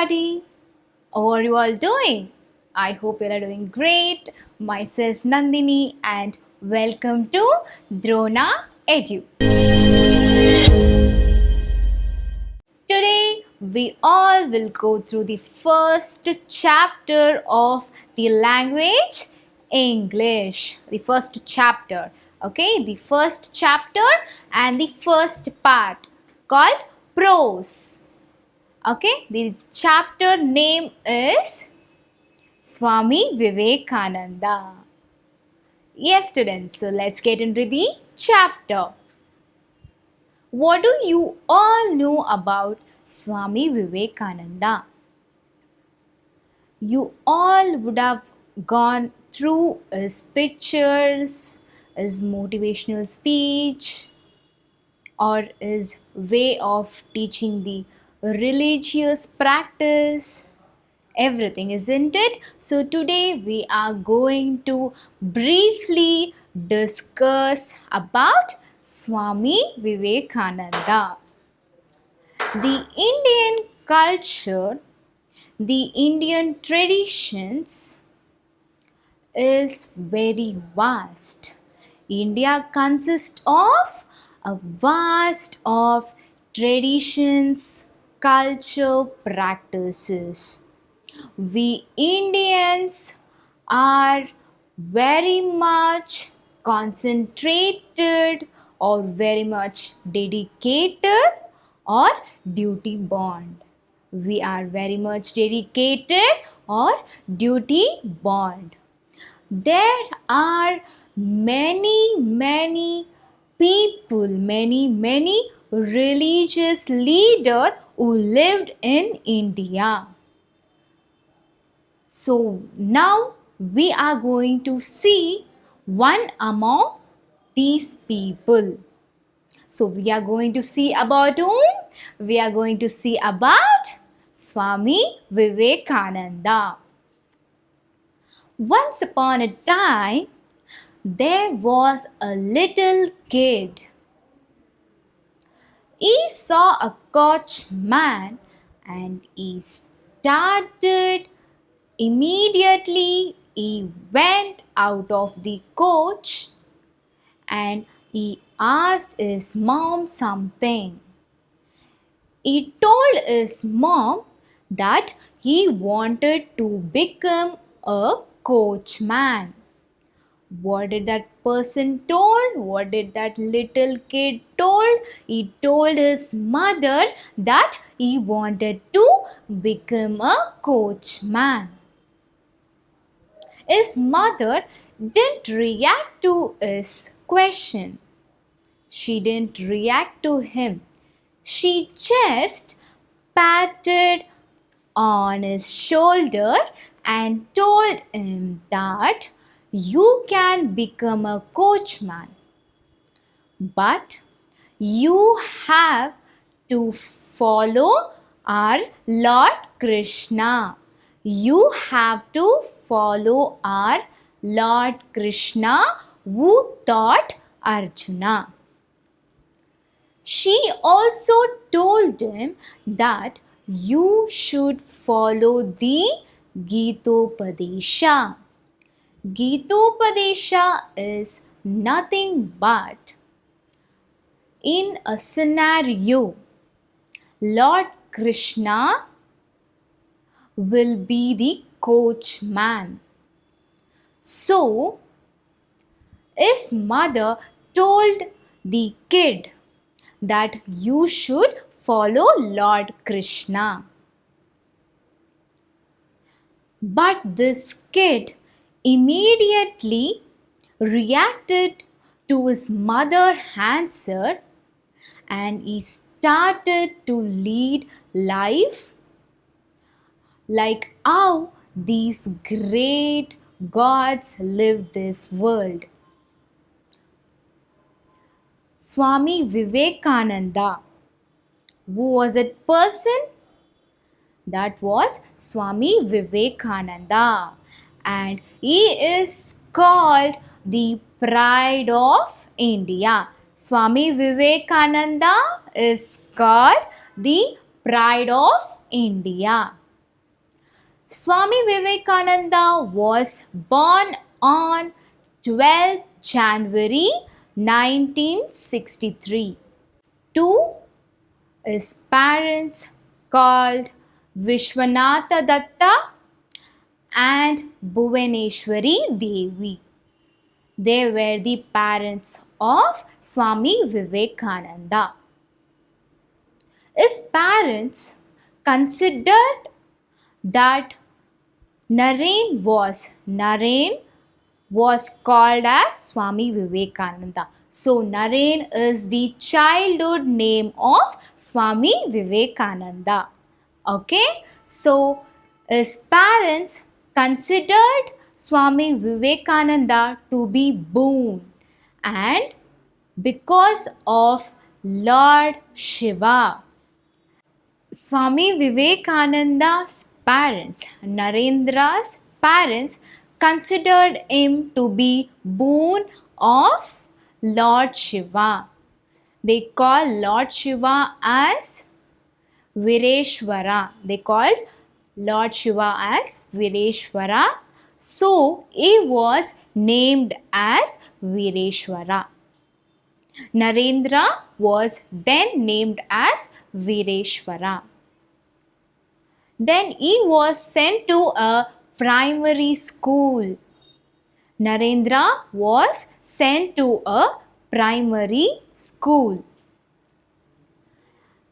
everybody. How are you all doing? I hope you are doing great. Myself Nandini and welcome to Drona Edu. Today we all will go through the first chapter of the language English. The first chapter. Okay, the first chapter and the first part called prose. Okay, the chapter name is Swamy Vivekananda. Yes, students, so let's get into the chapter. What do you all know about Swamy Vivekananda? You all would have gone through his pictures, his motivational speech, or his way of teaching the religious practice, everything, isn't it? So today we are going to briefly discuss about Swamy Vivekananda. The Indian culture, the Indian traditions is very vast. India consists of a vast of traditions, culture, practices. We Indians are very much concentrated or very much dedicated or duty bound. We are very much dedicated or duty bound. There are many people, many religious leaders who lived in India. So now we are going to see one among these people. So we are going to see about whom? We are going to see about Swamy Vivekananda. Once upon a time, there was a little kid. He saw a coachman and he started immediately. He went out of the coach and he asked his mom something. He told his mom that he wanted to become a coachman. What did that person told? What did that little kid told? He told his mother that he wanted to become a coachman. His mother didn't react to his question. She didn't react to him. She just patted on his shoulder and told him that you can become a coachman, but you have to follow our Lord Krishna. You have to follow our Lord Krishna who taught Arjuna. She also told him that you should follow the Gitopadesha. Gitopadesha is nothing but, in a scenario, Lord Krishna will be the coachman. So, his mother told the kid that you should follow Lord Krishna. But this kid immediately reacted to his mother's answer and he started to lead life like how these great gods lived this world. Swamy Vivekananda, who was that person? That was Swamy Vivekananda, and he is called the pride of India. Swamy Vivekananda is called the pride of India. Swami Vivekananda was born on 12th January 1963 to his parents called Vishwanatha Datta and Bhuvaneshwari Devi. They were the parents of Swami Vivekananda. His parents considered that Naren was called as Swami Vivekananda. So Naren is the childhood name of Swami Vivekananda. Okay, so his parents considered Swami Vivekananda to be boon, and because of Lord Shiva, Swami Vivekananda's parents, Narendra's parents, considered him to be boon of Lord Shiva. They call Lord Shiva as Vireshwara. They called Lord Shiva as Vireshwara. So he was named as Vireshwara. Narendra was then named as Vireshwara. Then he was sent to a primary school. Narendra was sent to a primary school.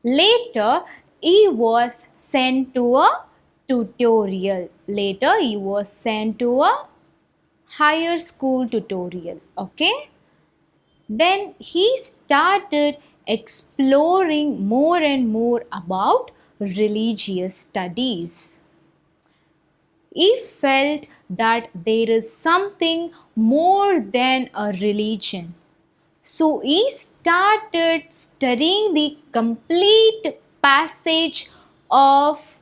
Later, he was sent to a tutorial. Later, he was sent to a higher school tutorial. Okay? Then he started exploring more and more about religious studies. He felt that there is something more than a religion. So he started studying the complete passage of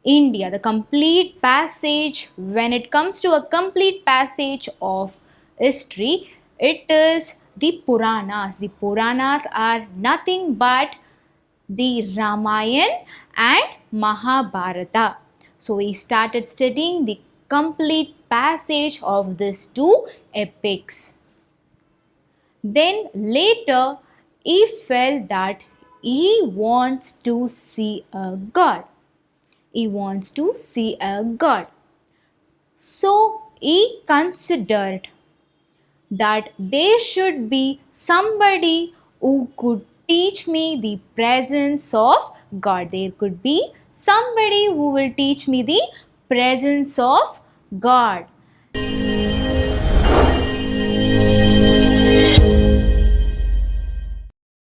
India, the complete passage. When it comes to a complete passage of history, it is the Puranas. The Puranas are nothing but the Ramayana and Mahabharata. So he started studying the complete passage of these two epics. Then later he felt that he wants to see a God. He wants to see a God. So he considered that there should be somebody who could teach me the presence of God. There could be somebody who will teach me the presence of God.